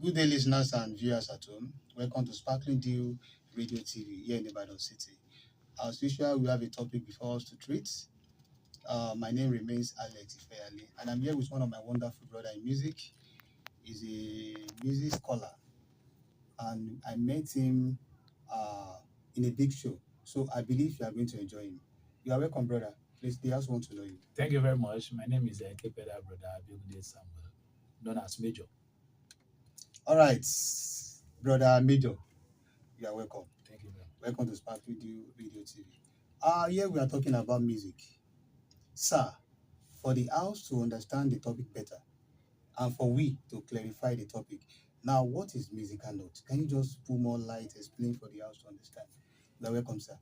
Good day, listeners and viewers at home. Welcome to Sparkling Dew Radio TV here in Ibadan City. As usual, we have a topic before us to treat. My name remains Alex Ifeali, and I'm here with one of my wonderful brother in music. He's a music scholar, and I met him uh, in a big show. So I believe you are going to enjoy him. You are welcome, brother. Please, they also want to know you. Thank you very much. My name is Kepeda Brother ABEGUNDE Samuel, known as Major. All right, brother Major, you are welcome. Thank you very much. Welcome to Sparkling Dew Radio TV. Here we are talking about music. Sir, for the house to understand the topic better and for we to clarify the topic. Now, what is musical note? Can you just put more light, explain for the house to understand? You're welcome, sir.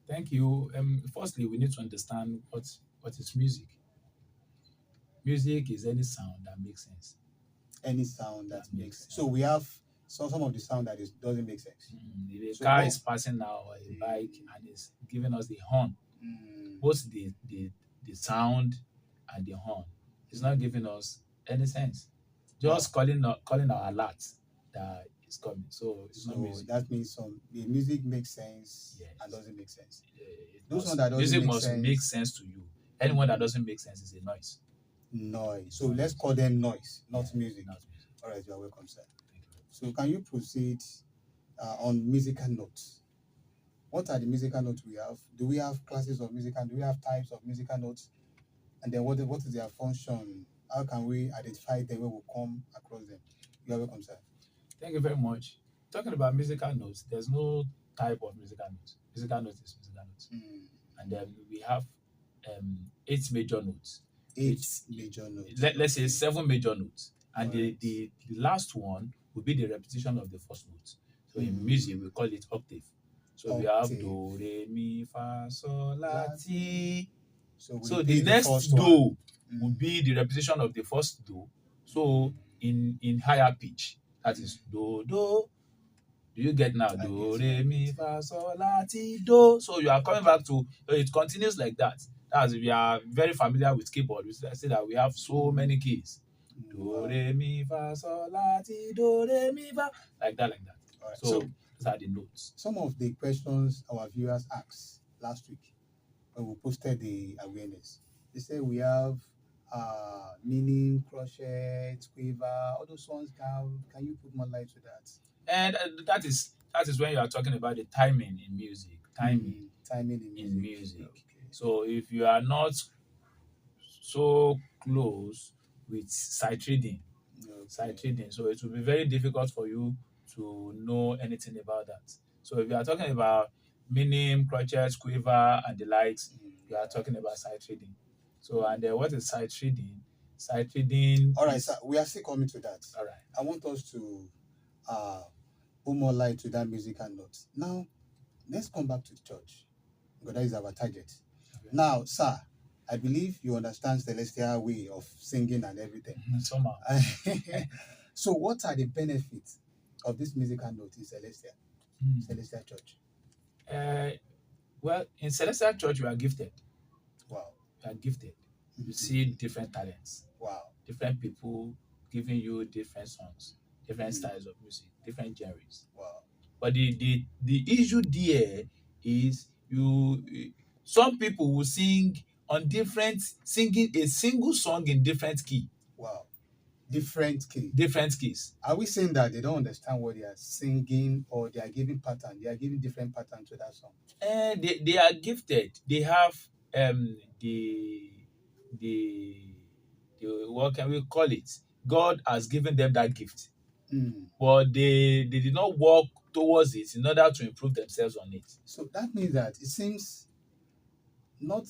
Thank you. Firstly, we need to understand what is music. Music is any sound that makes sense. Any sound that That makes makes sense. So we have some of the sound that doesn't make sense. If a So car what- is passing now or a bike and is giving us the horn, Mm, both the sound and the horn, it's not giving us any sense. Just calling our alert that is coming. So it's not so music. that means the music makes sense Yes. and doesn't make sense. It Those must- one that doesn't music make must sense- make sense to you. Anyone that doesn't make sense is a noise. Noise. So let's call them noise, not Yeah, music. Not music. All right, you are welcome, sir. Thank you very much. So can you proceed on musical notes? What are the musical notes we have? Do we have classes of musical? Do we have types of musical notes? And then what is their function? How can we identify them when we come across them? You are welcome, sir. Thank you very much. Talking about musical notes, there's no type of musical notes. Musical notes is musical notes. Mm. And then we have 8 major notes. 8 major notes. Let's say 7 major notes. And Alright. the last one will be the repetition of the first note. So in Mm. music, we call it octave. So we have Octave. do, re, mi, fa, sol, la, ti. So, we So repeat the next first do one. will be the repetition of the first do. So in higher pitch, that is do. Do you get now? I Do get re you. mi fa sol la ti do. So you are coming back to it continues like that. That's if you are very familiar with keyboard. We say that we have so many keys. Do Wow. re mi fa sol la ti do re mi fa like that. All right. So So these are the notes. some of the questions our viewers asked last week when we posted the awareness, they said we have meaning, crochet, quiver, all those ones. Can you put more light to that? And that is when you are talking about the timing in music. Timing. Timing In music. Okay. So if you are not so close with sight reading, so it will be very difficult for you to know anything about that. So if you are talking about meaning, crochet, quiver, and the likes, you are talking about sight reading. So and what is sight reading? Sight reading. All right, sir. We are still coming to that. All right. I want us to put more light to that musical note. Now, let's come back to the church because that is our target. Okay. Now, sir, I believe you understand celestial way of singing and everything. Somehow. So, what are the benefits of this musical note in Celestial Church? Well, in Celestial Church, you are gifted. Wow. You are gifted. You Mhm. see different talents, Wow. different people giving you different songs, different Mhm. styles of music, different genres. Wow. But the issue there is some people will singing a single song in different key, Wow. Different key. different keys. Are we saying that they don't understand what they are singing or they are giving pattern? They are giving different pattern to that song. And they are gifted. They have the what can we call it? God has given them that gift, but they did not work towards it in order to improve themselves on it. So that means that it seems not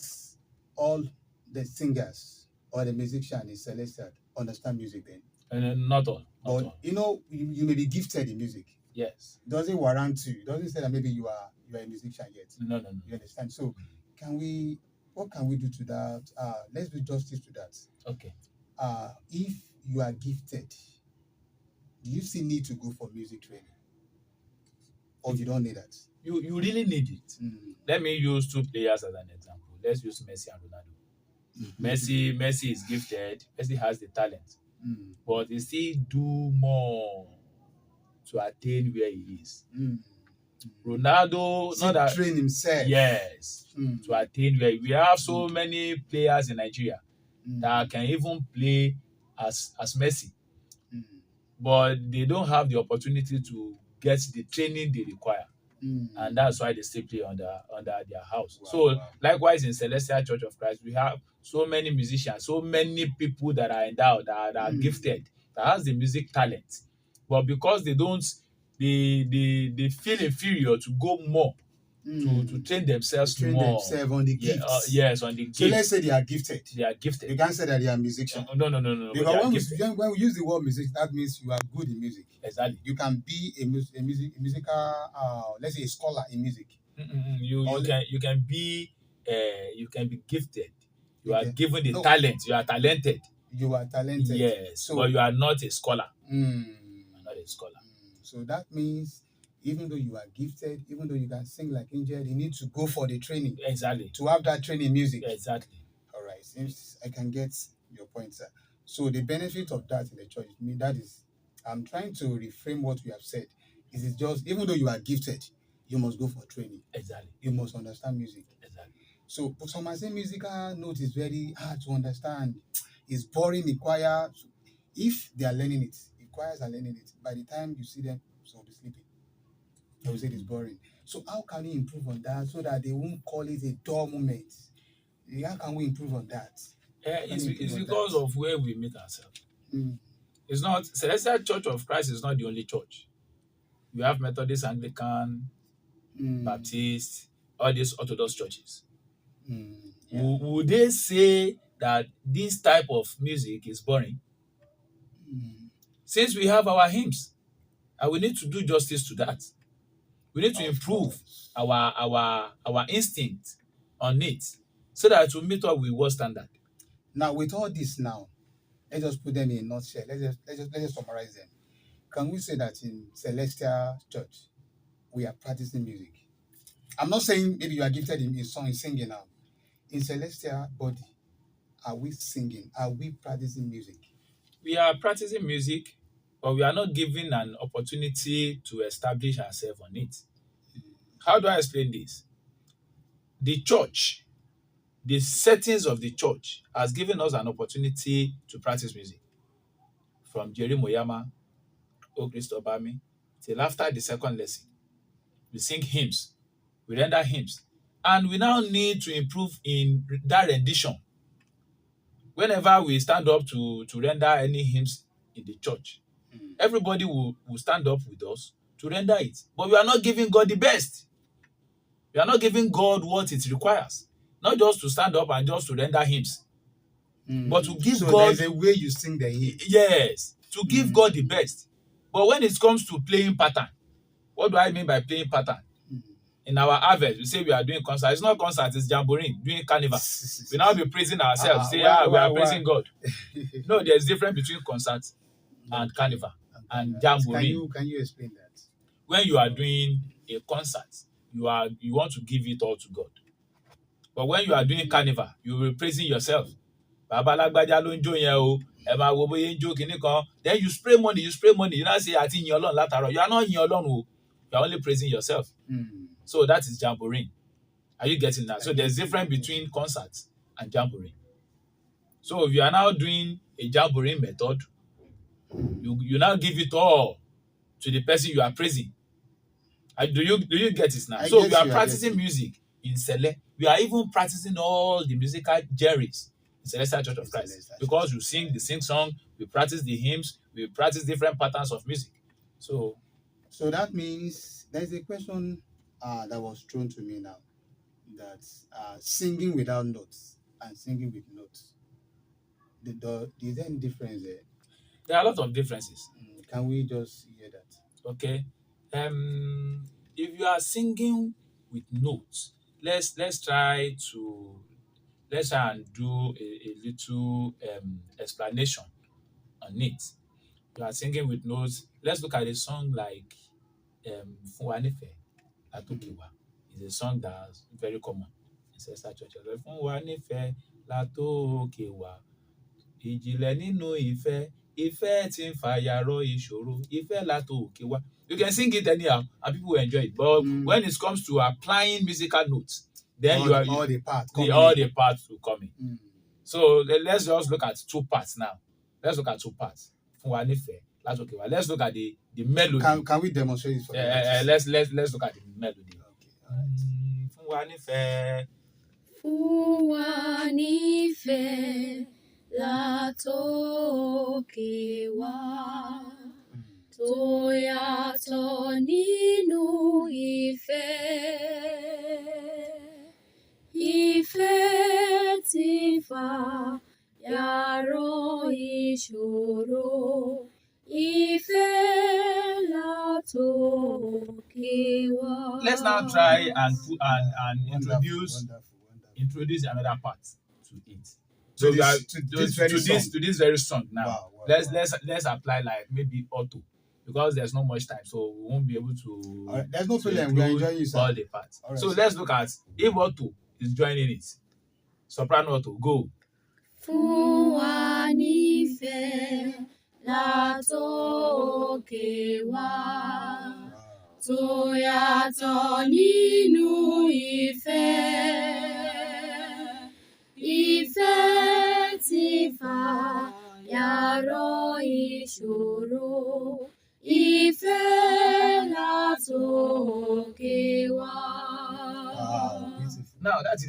all the singers or the musicians in Celestial understand music then. And not all. But you may be gifted in music. Yes. It doesn't warrant you. It doesn't say that maybe you are a musician yet. No. You understand? So what can we do to that? Let's do justice to that. Okay. If you are gifted, do you still need to go for music training? Or you don't need that? You really need it. Let me use 2 players as an example. Let's use Messi and Ronaldo. Messi is gifted. Messi has the talent, but he still do more. to attain where he is. Mm. Ronaldo, not that train himself. Yes, to attain where we have so Mm. many players in Nigeria that can even play as Messi, but they don't have the opportunity to get the training they require. And that's why they still play under their house. Wow, So wow. likewise in Celestial Church of Christ, we have so many musicians, so many people that are endowed, that are gifted, that has the music talent. But because they don't, they feel inferior to go more to train themselves more. On the gifts. Yes, on the gifts. So let's say they are gifted. They are gifted. You can't say that they are musicians. No. Because when we use the word music, that means you are good in music. Exactly. You can be a musical, let's say a scholar in music. You can be gifted. You are given the talent. You are talented. You are talented. Yes, but you are not a scholar. You are not a scholar. So that means even though you are gifted, even though you can sing like angel, you need to go for the training. Exactly. To have that training music. Exactly. All right. Since I can get your point, sir. So the benefit of that in the church, I mean, that is, I'm trying to reframe what we have said. Is it just, even though you are gifted, you must go for training. Exactly. You must understand music. Exactly. So for some, I say musical note is very hard to understand. It's boring in choir. If they are learning it, if choirs are learning it, by the time you see them, so they'll be sleeping. They will say it's boring. So how can we improve on that so that they won't call it a dull moment? How can we improve on that? It's because of where we meet ourselves. It's not Celestial Church of Christ is not the only church. We have Methodist, Anglican, Baptist, all these Orthodox churches. Would they say that this type of music is boring? Since we have our hymns, and we need to do justice to that. We need to improve our instinct on it so that it will meet up with world standard. Now, with all this now, let's just put them in a nutshell. Let's just summarize them. Can we say that in Celestial Church, we are practicing music? I'm not saying maybe you are gifted in singing now. In Celestial body, are we singing? Are we practicing music? We are practicing music, but we are not given an opportunity to establish ourselves on it. How do I explain this? The church, the settings of the church has given us an opportunity to practice music. From Jerry Moyama, O Christo Bami, till after the second lesson. We sing hymns, we render hymns, and we now need to improve in that rendition. Whenever we stand up to render any hymns in the church, everybody will stand up with us to render it. But we are not giving God the best. We are not giving God what it requires. Not just to stand up and just to render hymns, but to give God... there's a way you sing the hymn. Yes, to give God the best. But when it comes to playing pattern, what do I mean by playing pattern? In our harvest, we say we are doing concert. It's not concert, it's jamboree, doing carnival. We now be praising ourselves, we are praising God. No, there's difference between concert and carnival and jamboree. Can you explain that? When you are doing a concert, you want to give it all to God. But when you are doing carnival, you will be praising yourself. Babalagbaja ló ń jó yẹn o, ẹ máa wo bóyá ń jó kinní kan. Then you spray money. You now say àti yin Ọlọ́run látàárọ̀. You are not yin Ọlọ́run o. You are only praising yourself. So that is jamboree. Are you getting that? So there's difference between concerts and jamboree. So if you are now doing a jamboree method, you now give it all to the person you are praising. Do you get it now? So we are practicing music in Cele. We are even practicing all the musical genres in Celestial Church of Christ. Because we sing the sing song, we practice the hymns, we practice different patterns of music. So that means there's a question that was thrown to me now, that singing without notes and singing with notes. Is there any difference there? There are a lot of differences. Can we just hear that? Okay. If you are singing with notes, let's try and do a little explanation on it. You are singing with notes. Let's look at a song like Fún wa nífẹ̀ẹ́ látòkèwá. It's a song that's very common in Celestial Church. Fún wa nífẹ̀ẹ́ látòkèwá. Ìjìnlẹ̀ nínú ìfẹ́ Ìfẹ́ tí ń fàyàrọ́ ìṣòro, ìfẹ́ látòkè wá. You can sing it anyhow and people will enjoy it. But when it comes to applying musical notes, then all the parts will come in. So let's just look at two parts now. Let's look at two pars. Fún wa nífẹ̀ẹ́ látòkè wá. Let's look at the melody. Can we demonstrate it for let's look at the melody. Okay, all right. Fún wa nífẹ̀ẹ́. Fún wa nífẹ̀ẹ́ látòkè wá, tó yàtọ̀ nínú ìfẹ́. Ìfẹ́ tí fàyàrọ́ ìṣòro, ìfẹ́ látòkè wá. Let's now try and introduce Wonderful. another part to it. To So this very song now. Wow. Let's apply like maybe auto, because there's not much time, so we won't be able to. All right, there's no problem. We are enjoying you, sir. All the parts. All right, So sir. let's look at if auto is joining it. Soprano auto, go. Fún wa nífẹ̀ẹ́ látòkè wá, tó yàtọ̀ nínú ìfẹ́. Ìfẹ́ tí fàyàrọ́ ìṣòro, ìfẹ́ látòkè wá. Beautiful. Now that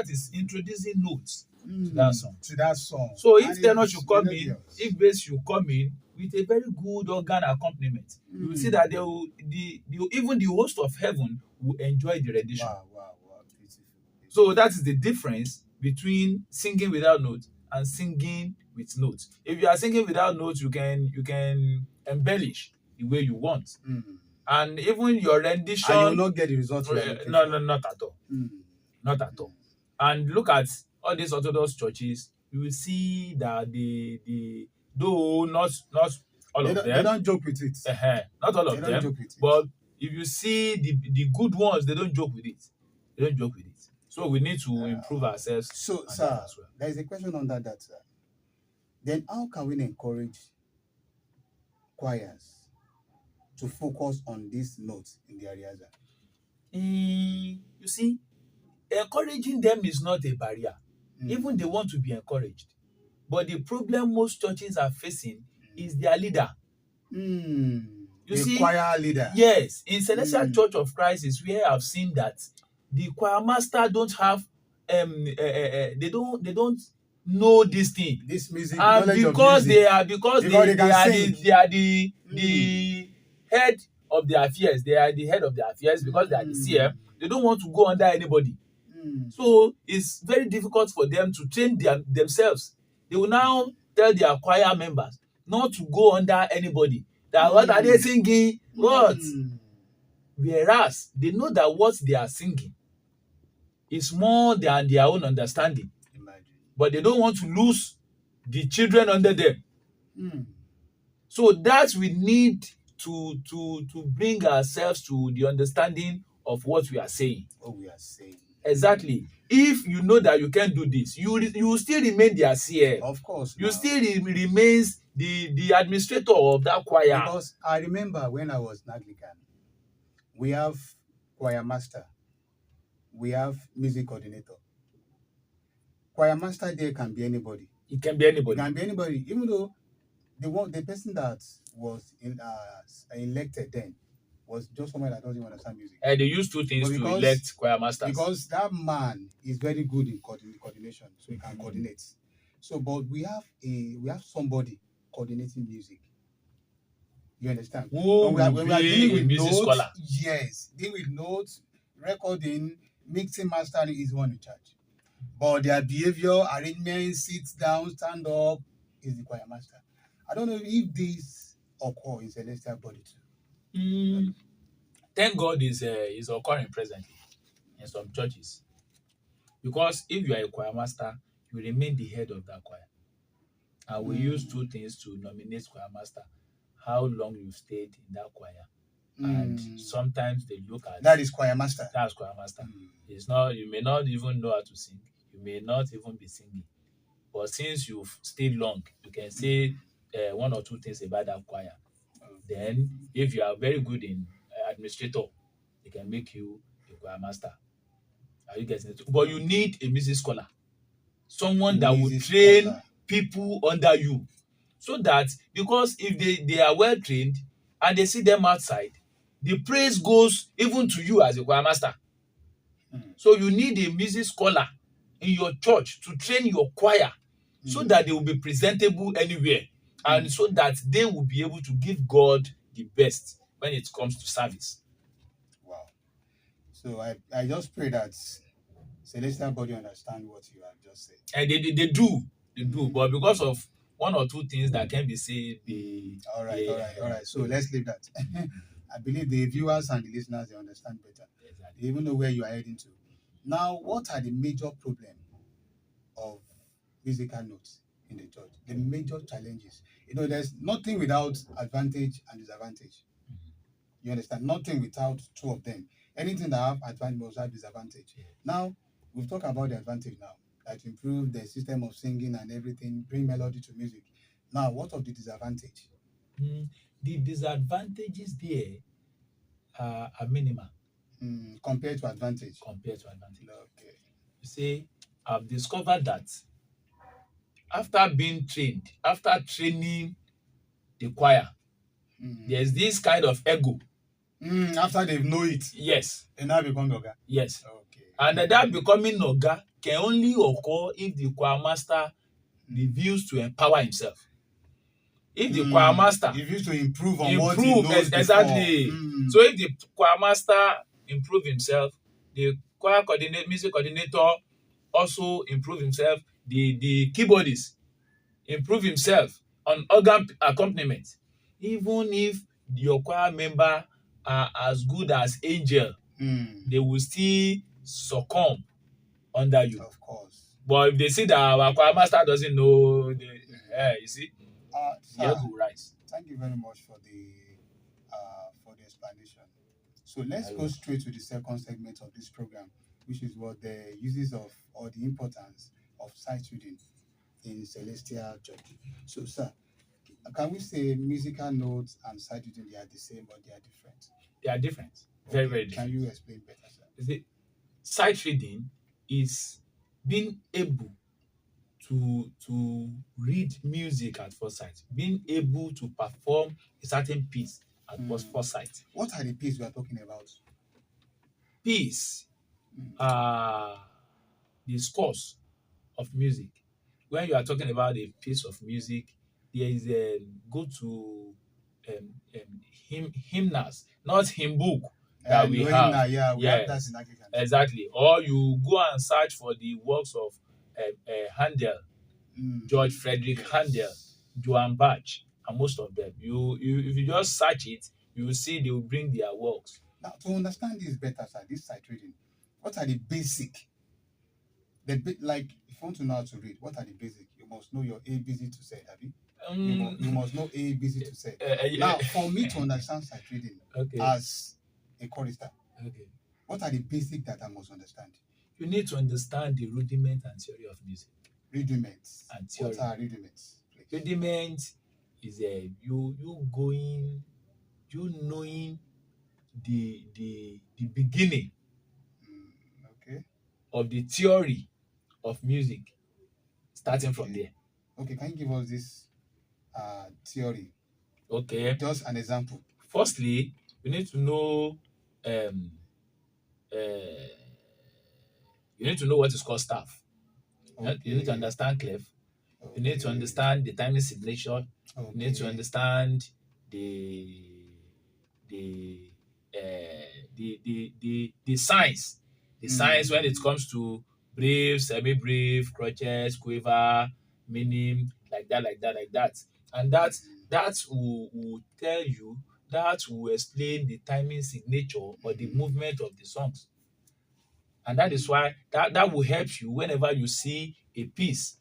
is introducing notes to that song. To that song. So And if tenor it's should come in, melodious. if bass should come in with a very good organ accompaniment, you will see that even the host of heaven will enjoy the rendition. Wow. Beautiful. So that is the difference between singing without notes and singing with notes. If you are singing without notes, you can embellish the way you want, and even your rendition. And you will not get the results. No, not at all. Not at all. And look at all these Orthodox churches. You will see that though not all of them. They don't joke with it. Not all They of don't them. joke with it. But if you see the good ones, they don't joke with it. So we need to improve ourselves. So, and sir, that as well. there is a question under that, sir. Then how can we encourage choirs to focus on these notes in the areas? You see, encouraging them is not a barrier. Even they want to be encouraged. But the problem most churches are facing is their leader. You see, choir leader. Yes, in Celestial Church of Christ is where I've seen that the choir master don't have they don't know this thing. This music, And because they are the head of their affairs. They are the head of their affairs because they are the CM. They don't want to go under anybody. So it's very difficult for them to train themselves. They will now tell their choir members not to go under anybody. That what are they singing? What? Whereas they know that what they are singing is more than their own understanding. Imagine. But they don't want to lose the children under them. So that we need to bring ourselves to the understanding of what we are saying. What we are saying. Exactly. If you know that you can do this, you will still remain their CM. Of course. You still remains the administrator of that choir. Because I remember when I was in Anglican, we have choir master, we have music coordinator. Choir master there can be anybody. It can be anybody. It can be anybody, even though the person that was elected then was just someone that doesn't understand music. They use two things to elect choir masters. Because that man is very good in coordination, so he can coordinate. So, but we have somebody coordinating music. You understand? When we are dealing with music notes, scholar. Yes, dealing with notes, recording, mixing, mastering is one in charge. But their behavior, arrangement, sit down, stand up, is the choir master. I don't know if this occur in celestial body too. Thank God is occurring presently in some churches. Because if you are a choir master, you remain the head of that choir. And we use two things to nominate choir master: how long you stayed in that choir. And sometimes they look at that is choir master. That's choir master. It's not, you may not even know how to sing. You may not even be singing. But since you've stayed long, you can say one or two things about that choir. Okay. Then, if you are very good in administrator, they can make you a choir master. Are you getting it? But you need a music scholar, someone that will Music train scholar. people under you, so that because if they are well trained and they see them outside, the praise goes even to you as a choir master. So you need a music scholar in your church to train your choir so that they will be presentable anywhere, and so that they will be able to give God the best when it comes to service. Wow. So I just pray that celestial body understand what you have just said. And they do, but because of one or two things that can be said, All right. So let's leave that. I believe the viewers and the listeners, they understand better. Exactly. They even know where you are heading to. Now, what are the major problems of musical notes in the church? The major challenges. There's nothing without advantage and disadvantage. You understand? Nothing without two of them. Anything that have advantage must have disadvantage. Now, we've talked about the advantage now, that improve the system of singing and everything, bring melody to music. Now, what of the disadvantage? The disadvantages there are minimal Compared to advantage. Okay. You see, I've discovered that after training the choir, there's this kind of ego. After they know it, Yes. they now become Oga. Yes. Okay. And that becoming Oga can only occur if the choir master reveals to empower himself. If the choir master reveals to improve on what he knows exactly. before. So if the choir master improve himself, the music coordinator also improve himself, the keyboardist improve himself on organ accompaniment. Even if your choir member are as good as angel, they will still succumb under you. Of course. But if they see that our choir master doesn't know, you see, the ego will rise. Thank you very much for the explanation. So let's go straight to the second segment of this program, which is what the uses of or the importance of sight reading in celestial church. So, sir, can we say musical notes and sight reading, they are the same or they are different? They are different. Very, very different. Can you explain better, sir? You see, sight reading is being able to read music at first sight, being able to perform a certain piece at first sight. What are the pieces we are talking about? Piece are the scores of music. When you are talking about a piece of music, there is a go to hymnals, not hymn book that we have. We have that in Anglican. Exactly. Or you go and search for the works of Handel, George Frederick Handel, Johann Bach, and most of them. If you just search it, you will see they will bring their works. Now, to understand this better, sir, this sight reading, what are the basic? Like, if you want to know how to read, what are the basic? You must know your ABC to say, Abby. You must know ABC to say. Now, for me to understand sight reading as a chorister, what are the basic that I must understand? You need to understand the rudiment and theory of music. Rudiments and theory. What are rudiments? Rudiment is you knowing the beginning of the theory of music, starting from there. Okay, can you give us this theory? Okay. Just an example. Firstly, you need to know what is called staff. You need to understand clef. You need to understand the timing signature. You need to understand the signs. The signs when it comes to brief, semi-brief, crotchet, quiver, meaning, like that. And that will tell you, that will explain the timing signature or the movement of the songs. And that is why that will help you whenever you see a piece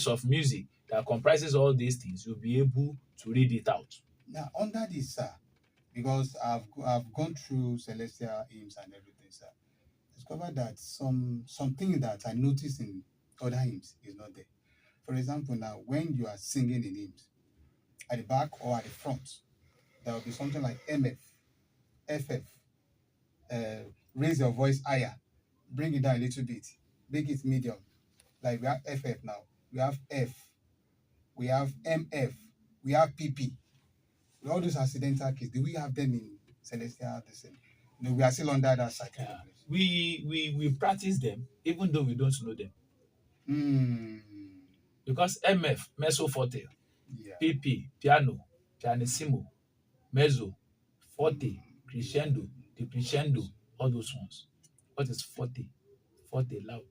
of music that comprises all these things, you'll be able to read it out. Now, under this, sir, because I've gone through celestial hymns and everything, sir, discovered that something that I noticed in other hymns is not there. For example, now when you are singing in hymns, at the back or at the front, there will be something like MF, FF. Raise your voice higher, bring it down a little bit, make it medium. Like we have FF now, we have F, we have MF, we have PP. All those accidental keys, do we have them in celestial? No, we are still under that side. Yeah. We practice them even though we don't know them. Because MF, mezzo forte, Yeah. PP, piano, pianissimo, mezzo, forte, crescendo, decrescendo, all those ones. What is forte? Forte loud.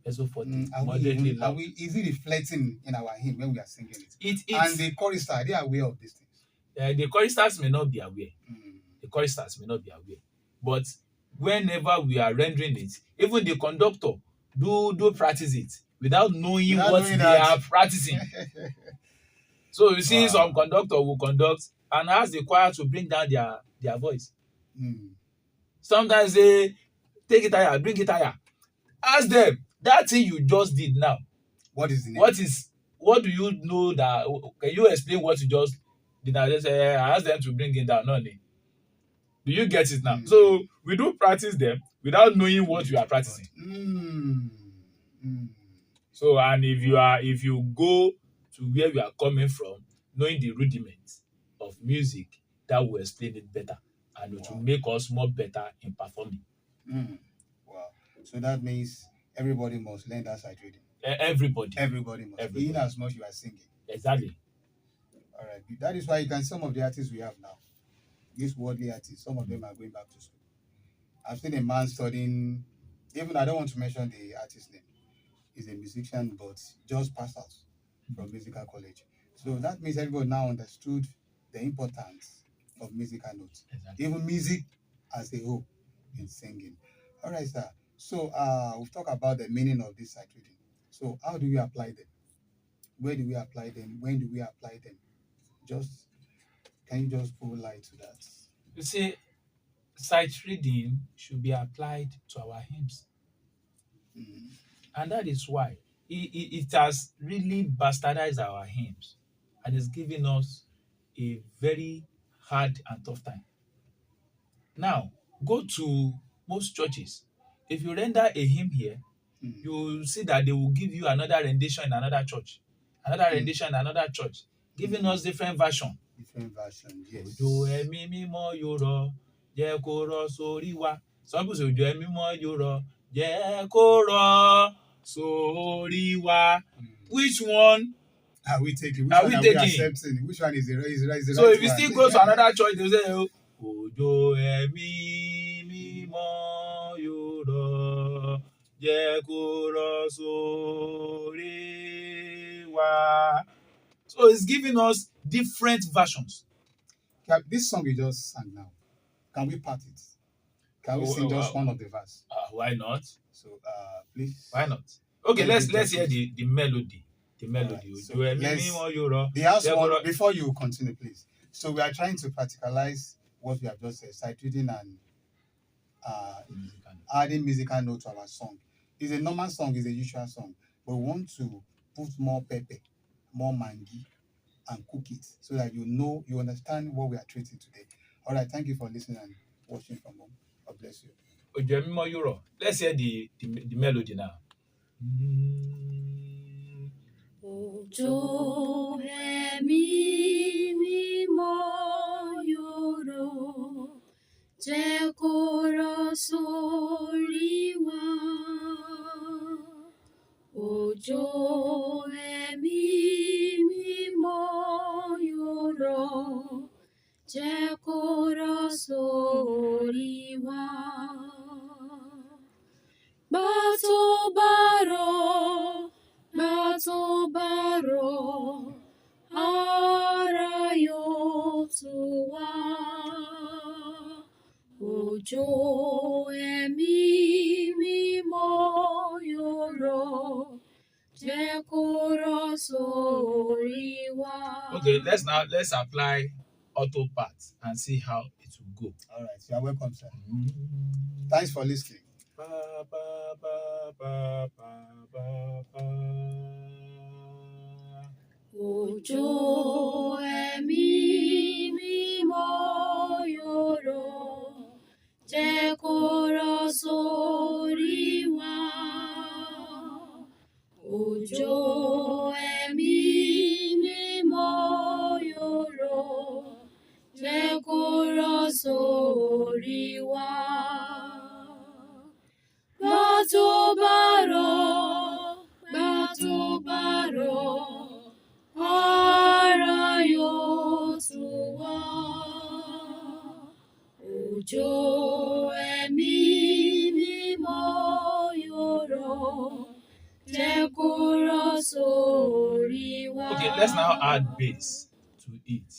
Mezzo forte, moderately loud. Is it reflecting in our hymn when we are singing it? And the choristers, are they aware of these things? The choristers may not be aware. The choristers may not be aware. But whenever we are rendering it, even the conductor do practice it without knowing what they are practicing. So you see, some conductor will conduct and ask the choir to bring down their voice. Sometimes they take it higher, bring it higher. Ask them, that thing you just did now, what is the name? What do you know that? Can you explain what you just did? I just say, I asked them to bring it down. No, do you get it now? So we do practice them without knowing what we are practicing. So, and if you go to where we are coming from, knowing the rudiments of music, that will explain it better, and it will make us more better in performing. Wow! So that means everybody must learn that sight reading. Everybody must. In as much you are singing. Exactly. All right. That is why you can see some of the artists we have now. These worldly artists, some of them are going back to school. I've seen a man studying, even I don't want to mention the artist's name. He's a musician, but just passed out from musical college. So that means everybody now understood the importance of musical notes. Exactly. Even music as a whole in singing. All right, sir. So we've talked about the meaning of this sight reading. So how do we apply them? Where do we apply them? When do we apply them? Can you just put light to that? You see, sight reading should be applied to our hymns. And that is why it has really bastardized our hymns and is giving us a very hard and tough time. Now, go to most churches. If you render a hymn here, you will see that they will give you another rendition in another church, another rendition in another church, giving us different versions. Yes. Some people say ojo emi mo yoro je ko ro sórí wa. Which one are we taking? Which one are we accepting? Which one is the right So if you still go to another church, they say ojo emi mímọ́ yoro je ko ro sórí wa. So it's giving us different versions. This song you just sang now, can we part it? Can we sing just one of the verse? Why not? So please. Why not? Okay, let's hear the melody. The melody. Right, so the house one, before you continue, please. So we are trying to practicalize what we have just said, sight reading and adding musical note to our song. It's a normal song, it's a usual song, but we want to put more pepper, more mangi, and cook it so that you understand what we are treating today. All right, thank you for listening and watching from home. God bless you. Let's hear the melody now. Ojo emi mímọ́ yoro jẹ́ kó rọ̀ sórí wa. Ojo emi mímọ́ yoro jẹ́ kó rọ̀ sórí wa. Bá tó bá rọ̀, ara yóò tù wá. Òjò ẹ̀mí mímọ́ yóò rọ̀, jẹ́ kó rọ̀ sórí wa. Okay, let's apply auto part and see how it will go. All right, you are welcome, sir. Thanks for listening. Òjò ẹ̀mí mímọ́ yòrò jẹ́ kó rọ̀ sórí wa. Òjò ẹ̀mí mímọ́ yòrò jẹ́ kó rọ̀ sórí wa. Gbà tó bá rọ̀, ara yóò tù wá. Òjò ẹ̀mí mímọ́ yòrò jẹ́ kó rọ̀ sórí wa. Okay, let's now add bass to it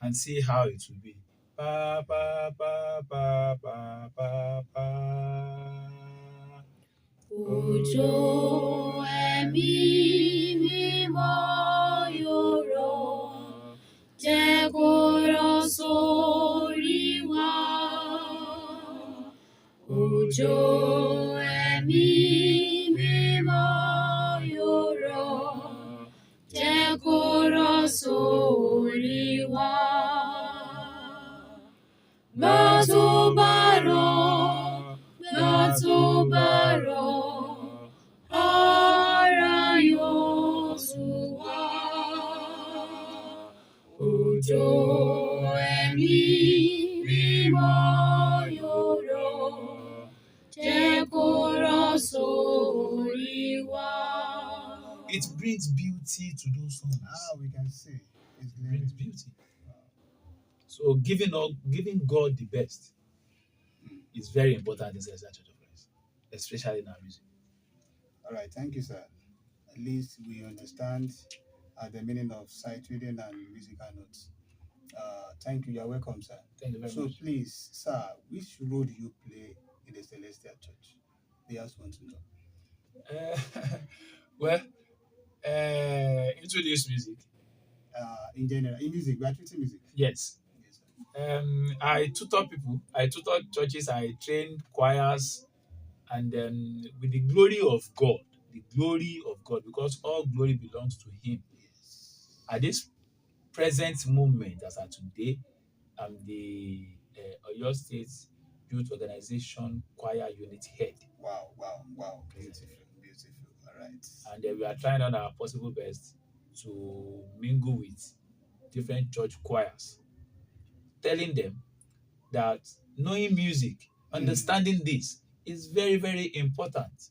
and see how it will be. Pa pa pa pa pa pa pa. Òjò ẹ̀mí mímọ́ yòrò jẹ́ kó rọ̀ sórí wa. Òjò ẹ̀mí mímọ́ yòrò jẹ́ kó rọ̀ sórí wa. Gbà tó bá rọ̀, ara yóò tù wá. Òjò ẹ̀mí mímọ́ yòrò jẹ́ kó rọ̀ sórí wa. It brings beauty to those songs. We can see. It's It brings beauty. So giving God the best is very important in Celestial Church of Christ, especially in our music. All right, thank you, sir. At least we understand the meaning of sight reading and musical notes. Thank you. You're welcome, sir. Thank you very So much. please, sir, which role do you play in the Celestial Church? They just want to know. Well, into this music, In general, in music, we are treating music. yes. Yes, sir. I tutor people, I tutor churches, I train choirs, and with the glory of God, because all glory belongs to Him. Yes. At this present moment, as at today, I'm the Oyo State Youth Organization Choir Unit Head, Wow. Beautiful. All right. and we are trying on our possible best to mingle with different church choirs, telling them that knowing music, understanding this is very, very important,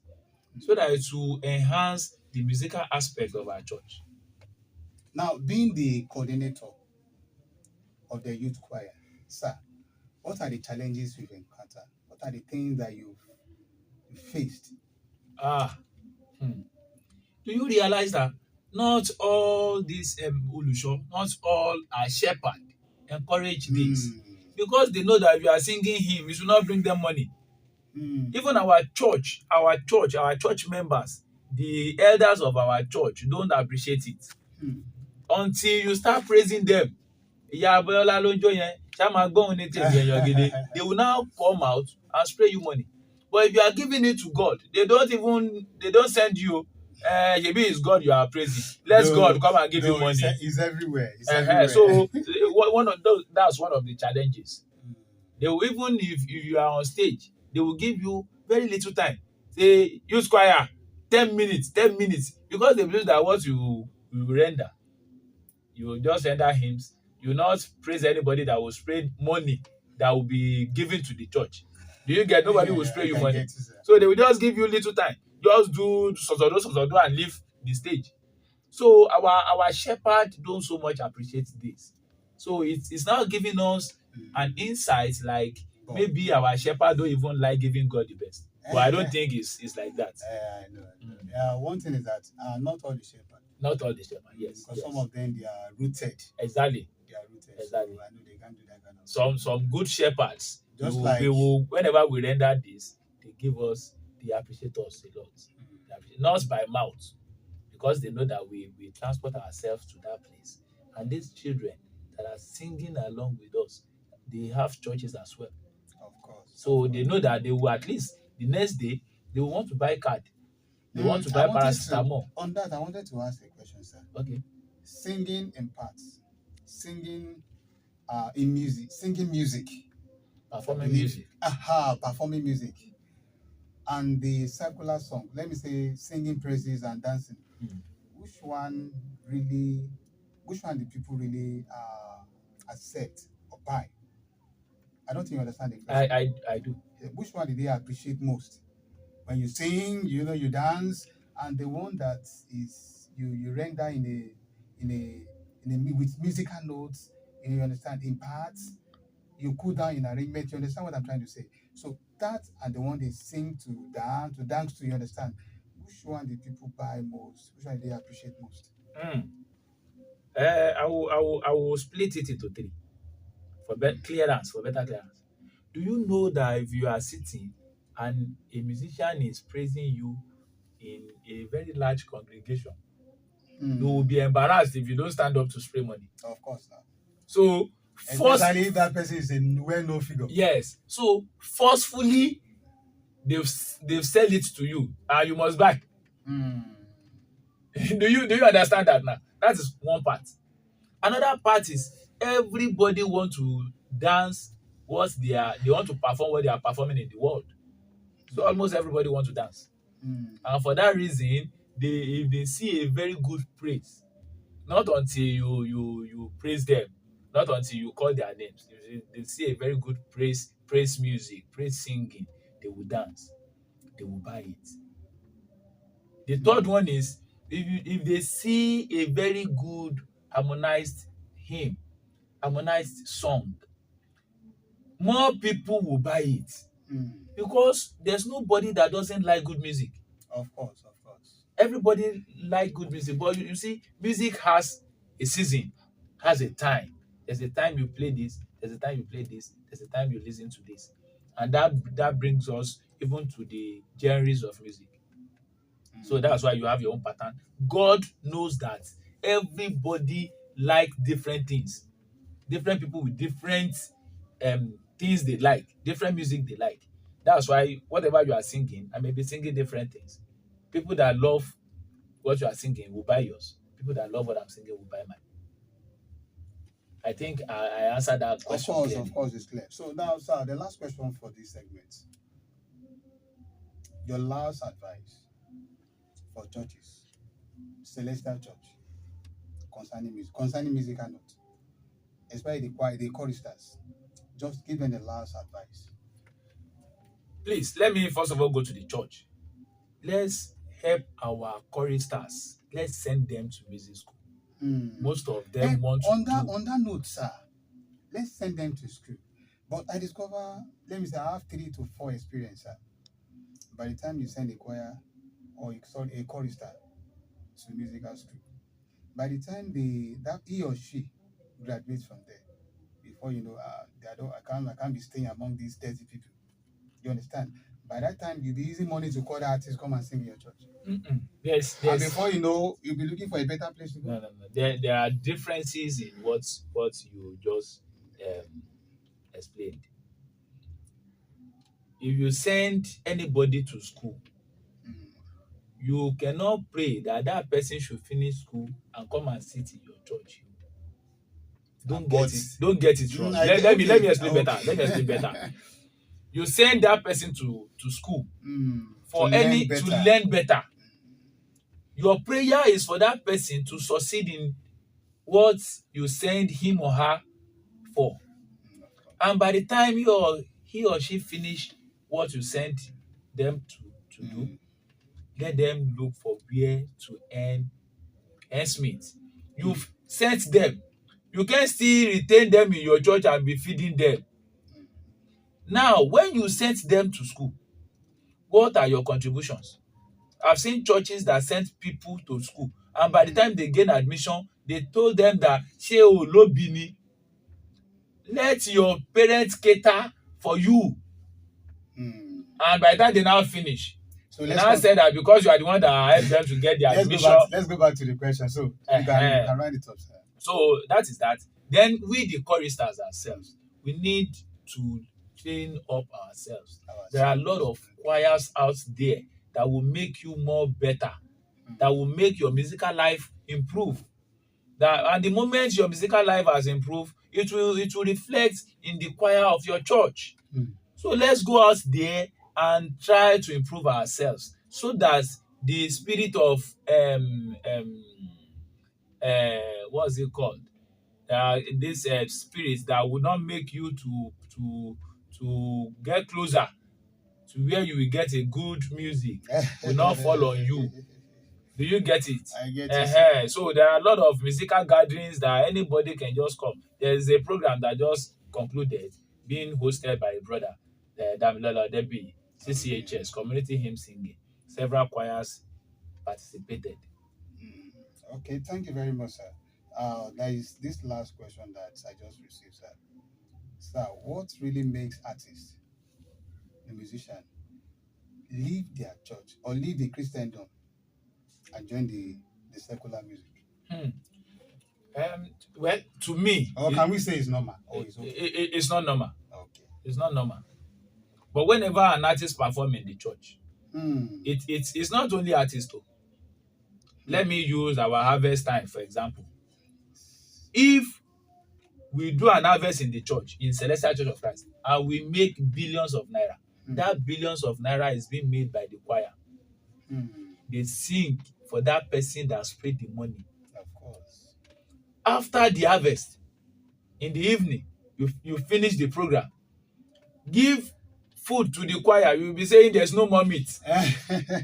so that it will enhance the musical aspect of our church. Now, being the coordinator of the youth choir, sir, what are the challenges you've encountered? What are the things that you've faced? Do you realize that not all these Olusho, not all our shepherd encourage this, because they know that if you are singing hymn, it will not bring them money. Even our church members, the elders of our church don't appreciate it until you start praising them. Ìyá Abíọ́lá ló ń jó yẹn, ṣá máa gbóhùn ní tèmi èèyàn gidi. They will now come out and spray you money. But if you are giving it to God, they don't send you. Maybe it's God you are praising. Let God come and give you money. It's everywhere. It's everywhere. So that's one of the challenges. They will, even if you are on stage, they will give you very little time. Say, use choir, 10 minutes, because they believe that what you render, you will just render hymns. You will not praise anybody that will spray money that will be given to the church. Do you get? Nobody will spray you money. So they will just give you little time. Just do so and leave the stage. So our shepherd don't so much appreciate this. So it's now giving us an insight, like maybe our shepherd don't even like giving God the best. But I don't think it's like that. I know. One thing is that not all the shepherds. Not all the shepherds, yes. Because some of them, they are rooted. Exactly. They are rooted. Exactly. So I know they can't do that kind of Some good shepherds, Just they will, whenever we render this, they give us, they appreciate us a lot. Not by mouth, because they know that we transport ourselves to that place. And these children that are singing along with us, they have churches as well. Of course. So they know that they will, at least the next day, they will want to buy card. They want to buy paracetamol. On that, I wanted to ask a question, sir. Okay. Singing in parts. singing in music, singing music, Performing music. performing music, and the secular song. Let me say singing praises and dancing. Which one really? Which one do people really accept or buy? I don't think you understand the question. I do. Which one did they appreciate most? When you sing, you dance, and the one that is you render with musical notes, you understand, in parts, you cool down in arrangement. You understand what I'm trying to say? So that and the one they sing to dance to, you understand? Which one do people buy most? Which one do they appreciate most? I will split it into three for better clearance. Do you know that if you are sitting and a musician is praising you in a very large congregation, you will be embarrassed if you don't stand up to spray money? Of course not. So especially if that person is a well-known figure. Yes. So forcefully they've sell it to you and you must buy. Do you understand that now? That is one part. Another part is everybody want to dance they want to perform what they are performing in the world. So almost everybody wants to dance. And for that reason, if they see a very good praise, not until you praise them, not until you call their names. If they see a very good praise music, praise singing, they will dance. They will buy it. The third one is if they see a very good harmonized hymn, harmonized song, more people will buy it. Because there's nobody that doesn't like good music. Of course. Everybody like good music, but you see, music has a season, has a time. There's a time you play this, there's a time you play this, there's a time you listen to this. And that brings us even to the genres of music. So that's why you have your own pattern. God knows that everybody like different things. Different people with different things they like, different music they like. That's why whatever you are singing, I may be singing different things. People that love what you are singing will buy yours. People that love what I'm singing will buy mine. I think I answered that question. Of course, it's clear. So now, sir, the last question for this segment. Your last advice for churches, Celestial Church, concerning musical note, especially the choir, the choristers. Just give them the last advice. Please, let me first of all go to the church. Let's help our choristers. Let's send them to music school. Most of them want to on that note, sir, let's send them to school. But I discover, let me say, I have 3 to 4 experience, sir. By the time you send a choir or a chorister to musical school, by the time that he or she graduates from there, before you know, I can't be staying among these 30 people. You understand? By that time, you'll be using money to call the artists come and sing in your church. Yes. And before you know, you'll be looking for a better place to go. No. There are differences in what you just explained. If you send anybody to school, you cannot pray that person should finish school and come and sit in your church. Don't get it wrong. Let me explain better. You send that person to school to learn better. Your prayer is for that person to succeed in what you send him or her for. And by the time he or she finish what you sent them to do, let them look for where to earn meet. You've sent them. You can still retain them in your church and be feeding them. Now, when you sent them to school, what are your contributions? I've seen churches that sent people to school, and by the time they gain admission, they told them that ṣé o lóbìí ni? Let your parents cater for you. And by the time they now finish, so they now say that because you are the one that helped them to get their admission. Let's go back to the question. So you can write it up, sir. So that is that. Then we, the choristers ourselves, we need to train up ourselves. There are a lot of choirs out there that will make you more better, that will make your musical life improve. And the moment your musical life has improved, it will reflect in the choir of your church. So let's go out there and try to improve ourselves so that the spirit of what's it called? This spirit that will not make you to get closer to where you will get a good music will not fall on you. Do you get it? I get it. So there are a lot of musical gatherings that anybody can just come. There is a program that just concluded, being hosted by a brother, Damilola Debi, CCHS, Community Hymn Singing. Several choirs participated. Okay, thank you very much, sir. There is this last question that I just received, sir. Sir, what really makes artists, the musician, leave their church or leave the Christendom and join the secular music? Well, to me, or can we say it's normal? Or it's okay? It's not normal. Okay. It's not normal. But whenever an artist performs in the church, it's not only artists though. Let me use our harvest time, for example. If we do an harvest in the church, in Celestial Church of Christ, and we make billions of naira, that billions of naira is being made by the choir. They sing for that person that spread the money. Of course. After the harvest, in the evening, you finish the program. Give food to the choir, you will be saying there's no more meat.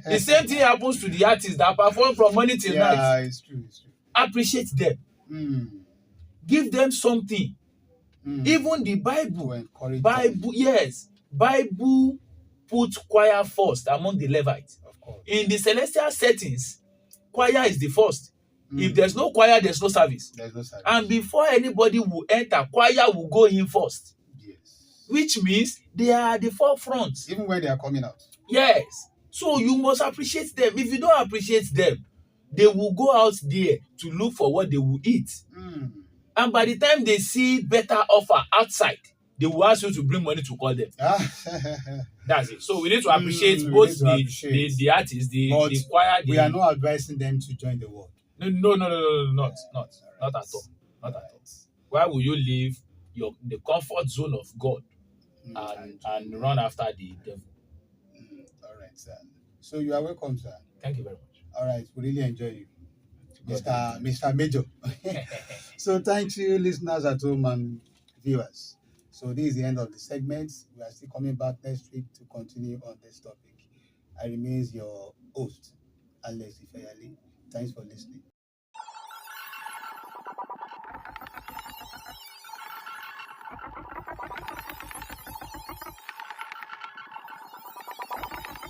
The same thing happens to the artists that perform from morning till night. Yeah, it's true. Appreciate them. Give them something. Even the Bible. Bible put choir first among the Levites. Of course. In the celestial settings, choir is the first. If there's no choir, there's no service. There's no service. And before anybody will enter, choir will go in first. Yes. Which means they are at the forefront. Even when they are coming out. Yes. So you must appreciate them. If you don't appreciate them, they will go out there to look for what they will eat. And by the time they see better offer outside, they will ask you to bring money to call them. That's it. So we need to appreciate both the artists, the choir. We are not advising them to join the world. No, not at all. Not at all. Why will you leave the comfort zone of God and run after the devil? All right, sir. So you are welcome, sir. Thank you very much. All right, we really enjoy you, Mr. Major. So thank you, listeners at home and viewers. So this is the end of the segment. We are still coming back next week to continue on this topic. I remain your host, Alex Ifeyali. Thanks for listening.